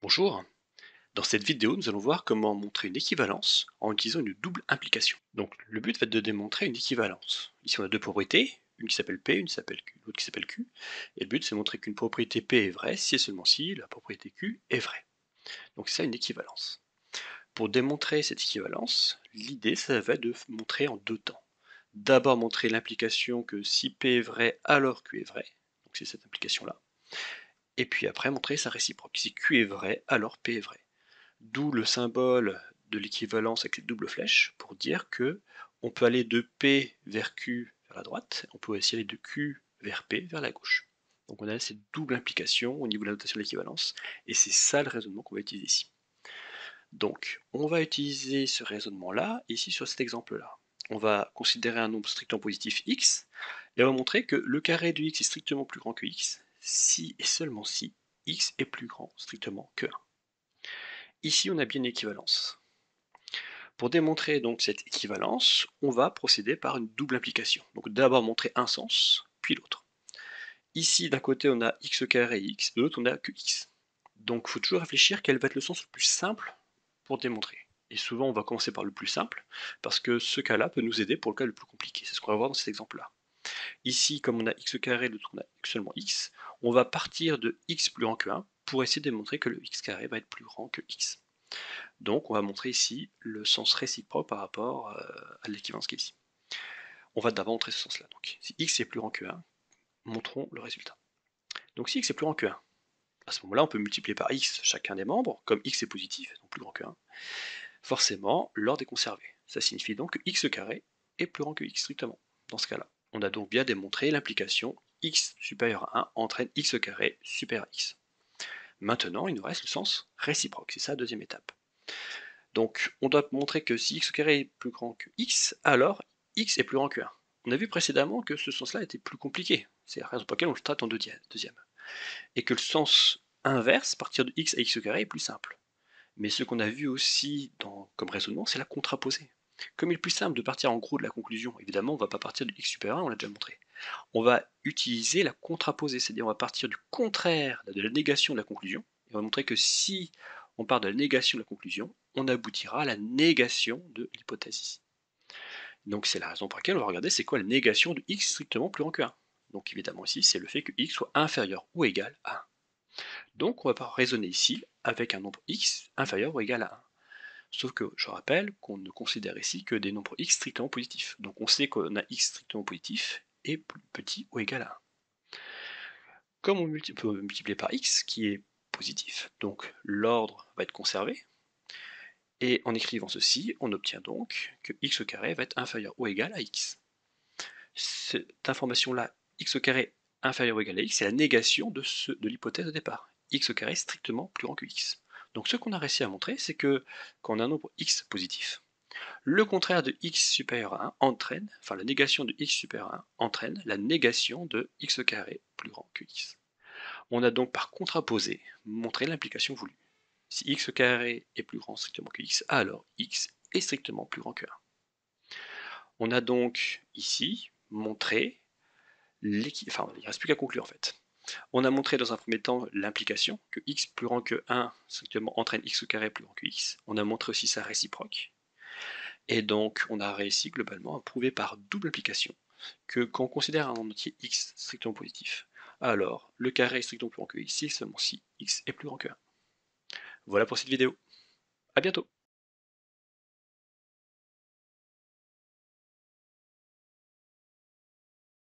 Bonjour, dans cette vidéo nous allons voir comment montrer une équivalence en utilisant une double implication. Donc le but va être de démontrer une équivalence. Ici on a deux propriétés, une qui s'appelle P, une qui s'appelle Q, l'autre qui s'appelle Q. Et le but c'est de montrer qu'une propriété P est vraie si et seulement si la propriété Q est vraie. Donc c'est ça une équivalence. Pour démontrer cette équivalence, l'idée ça va être de montrer en deux temps. D'abord montrer l'implication que si P est vrai alors Q est vrai, donc c'est cette implication là. Et puis après montrer sa réciproque, si Q est vrai alors P est vrai. D'où le symbole de l'équivalence avec les doubles flèches pour dire que on peut aller de P vers Q vers la droite, on peut aussi aller de Q vers P vers la gauche. Donc on a cette double implication au niveau de la notation de l'équivalence, et c'est ça le raisonnement qu'on va utiliser ici. Donc on va utiliser ce raisonnement-là ici sur cet exemple-là. On va considérer un nombre strictement positif x, et on va montrer que le carré de x est strictement plus grand que x, si et seulement si x est plus grand strictement que 1. Ici on a bien une équivalence. Pour démontrer donc cette équivalence, on va procéder par une double implication. Donc d'abord montrer un sens, puis l'autre. Ici, d'un côté, on a x carré x, de l'autre, on a que x. Donc il faut toujours réfléchir quel va être le sens le plus simple pour démontrer. Et souvent, on va commencer par le plus simple, parce que ce cas-là peut nous aider pour le cas le plus compliqué. C'est ce qu'on va voir dans cet exemple-là. Ici, comme on a x carré, l'autre, on a seulement x, on va partir de x plus grand que 1 pour essayer de démontrer que le x carré va être plus grand que x. Donc on va montrer ici le sens réciproque par rapport à l'équivalence qui est ici. On va d'abord montrer ce sens-là. Donc si x est plus grand que 1, montrons le résultat. Donc si x est plus grand que 1, à ce moment-là on peut multiplier par x chacun des membres, comme x est positif, donc plus grand que 1, forcément l'ordre est conservé. Ça signifie donc que x carré est plus grand que x strictement, dans ce cas-là. On a donc bien démontré l'implication x supérieur à 1 entraîne x carré supérieur à x. Maintenant il nous reste le sens réciproque, c'est ça la deuxième étape. Donc on doit montrer que si x carré est plus grand que x, alors x est plus grand que 1. On a vu précédemment que ce sens-là était plus compliqué, c'est la raison pour laquelle on le traite en deuxième. Et que le sens inverse, partir de x à x carré, est plus simple. Mais ce qu'on a vu aussi comme raisonnement, c'est la contraposée. Comme il est plus simple de partir en gros de la conclusion, évidemment on ne va pas partir de x supérieur à 1, on l'a déjà montré. On va utiliser la contraposée, c'est-à-dire on va partir du contraire, de la négation de la conclusion, et on va montrer que si on part de la négation de la conclusion, on aboutira à la négation de l'hypothèse ici. Donc c'est la raison pour laquelle on va regarder c'est quoi la négation de x strictement plus grand que 1. Donc évidemment ici c'est le fait que x soit inférieur ou égal à 1. Donc on va pas raisonner ici avec un nombre x inférieur ou égal à 1. Sauf que je rappelle qu'on ne considère ici que des nombres x strictement positifs. Donc on sait qu'on a x strictement positif et plus petit ou égal à 1. Comme on peut multiplier par x, qui est positif, donc l'ordre va être conservé, et en écrivant ceci, on obtient donc que x carré va être inférieur ou égal à x. Cette information-là, x carré inférieur ou égal à x, c'est la négation de l'hypothèse de départ. X carré est strictement plus grand que x. Donc ce qu'on a réussi à montrer, c'est que quand on a un nombre x positif, le contraire de x supérieur à 1 entraîne, enfin la négation de x supérieur à 1 entraîne la négation de x carré plus grand que x. On a donc par contraposé montré l'implication voulue. Si x carré est plus grand strictement que x, alors x est strictement plus grand que 1. On a donc ici montré enfin il ne reste plus qu'à conclure en fait. On a montré dans un premier temps l'implication, que x plus grand que 1 strictement entraîne x carré plus grand que x. On a montré aussi sa réciproque. Et donc on a réussi globalement à prouver par double implication que quand on considère un nombre entier x strictement positif, alors le carré est strictement plus grand que x si seulement si x est plus grand que 1. Voilà pour cette vidéo. À bientôt.